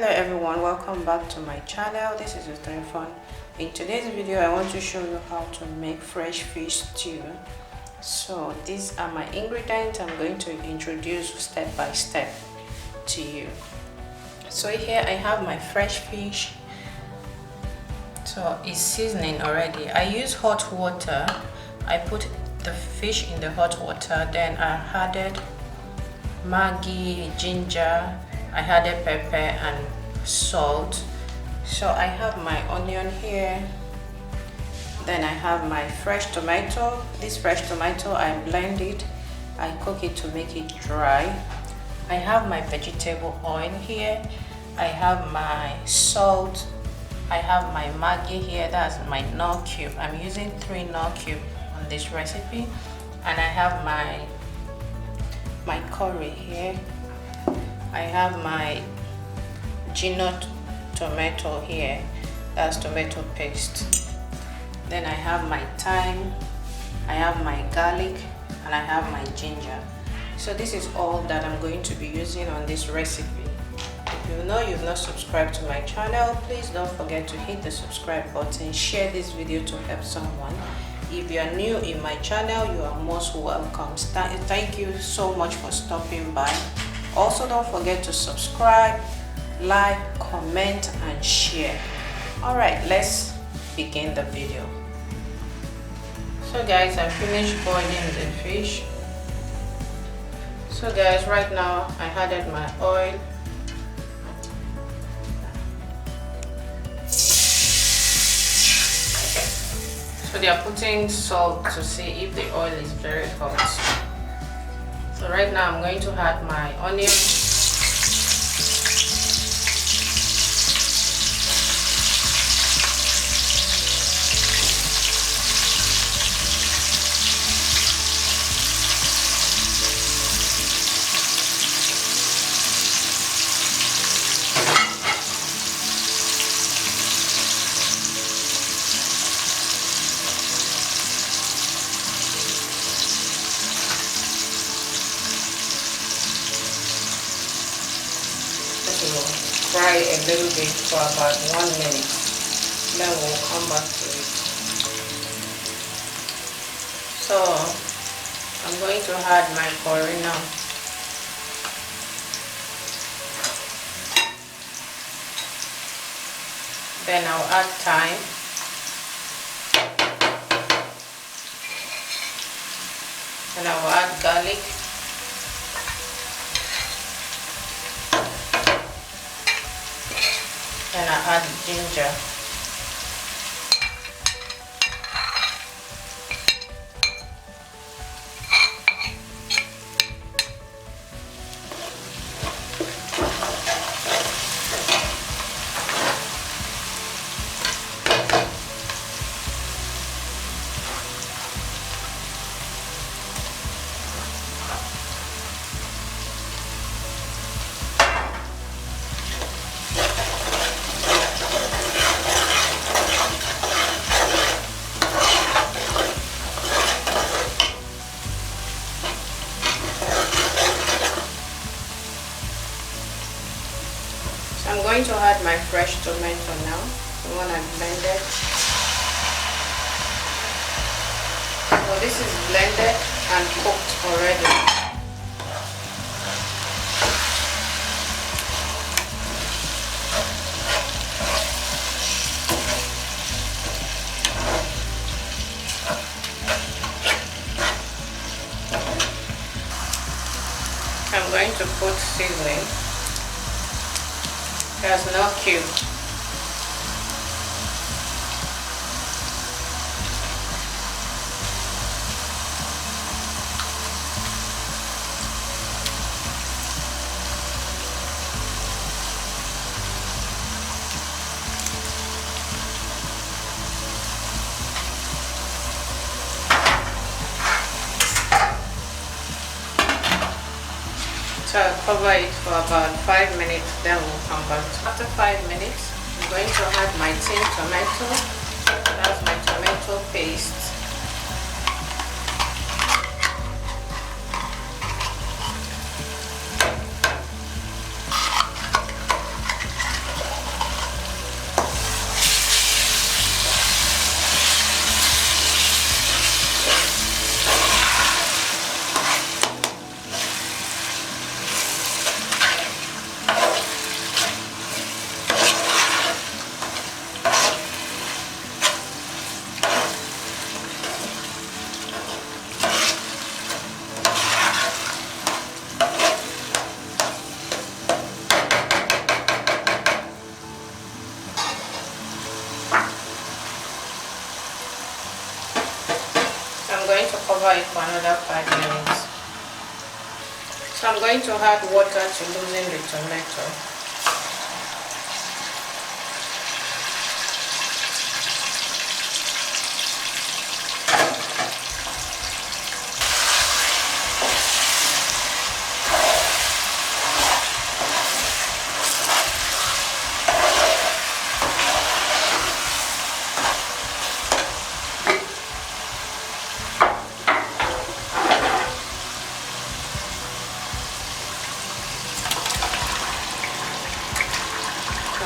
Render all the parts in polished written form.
Hello everyone, welcome back to my channel. This is Fun. In today's video I want to show you how to make fresh fish stew. So these are my ingredients. I'm going to introduce step by step to you. So here I have my fresh fish. So it's seasoning already. I use hot water. I put the fish in the hot water, then I added Maggi, ginger, I added pepper and salt. So I have my onion here, then I have my fresh tomato. This fresh tomato I blend it, I cook it to make it dry. I have my vegetable oil here, I have my salt, I have my Maggi here, that's my Knorr cube. I'm using 3 Knorr cube on this recipe, and I have my curry here. I have my Gino tomato here, that's tomato paste. Then I have my thyme, I have my garlic, and I have my ginger. So this is all that I'm going to be using on this recipe. If you know you've not subscribed to my channel, please don't forget to hit the subscribe button, share this video to help someone. If you are new in my channel, you are most welcome. Thank you so much for stopping by. Also, don't forget to subscribe, like, comment, and share. Alright, let's begin the video. So guys, I finished boiling the fish. So guys, right now I added my oil. So they are putting salt to see if the oil is very hot. So right now I'm going to add my onion. Fry a little bit for about 1 minute, then we'll come back to it. So I'm going to add my curry now. Then I'll add thyme, and I will add garlic. And I add ginger. I'm going to add my fresh tomato now, the one I blended. So this is blended and cooked already. I'm going to put seasoning. There's no cube. So I'll cover it for about 5 minutes, then we'll come back. After 5 minutes, I'm going to add my tin tomato. That's my tomato paste. going to cover it for another 5 minutes. So I'm going to add water to loosen the tomato.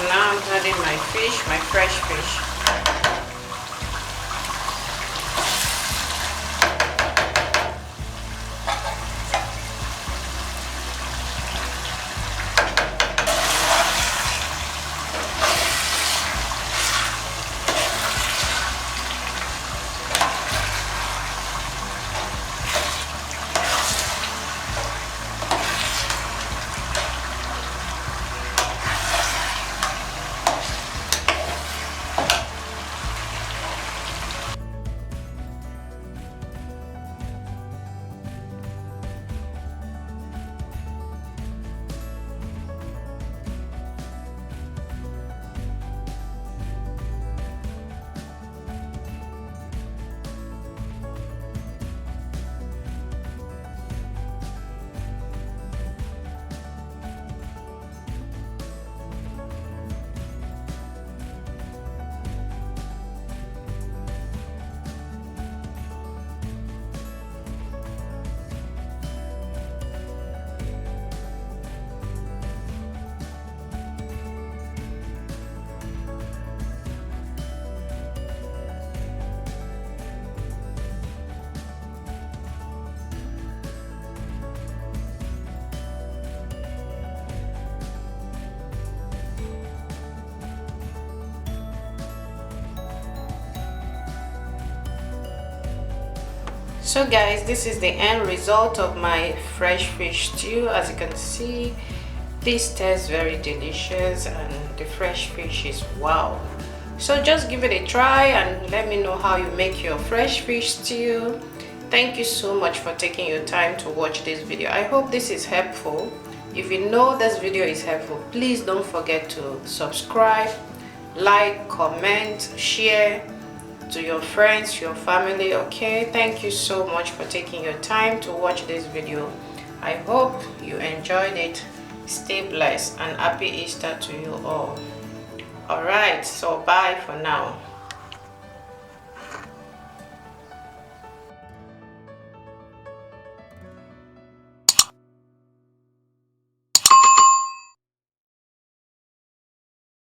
Now I'm adding my fish, my fresh fish. So guys, this is the end result of my fresh fish stew. As you can see, this tastes very delicious and the fresh fish is wow. So just give it a try and let me know how you make your fresh fish stew. Thank you so much for taking your time to watch this video. I hope this is helpful. If you know this video is helpful, please don't forget to subscribe, like, comment, share to your friends, your family. Okay, thank you so much for taking your time to watch this video. I hope you enjoyed it. Stay blessed and happy Easter to you all. All right, so bye for now.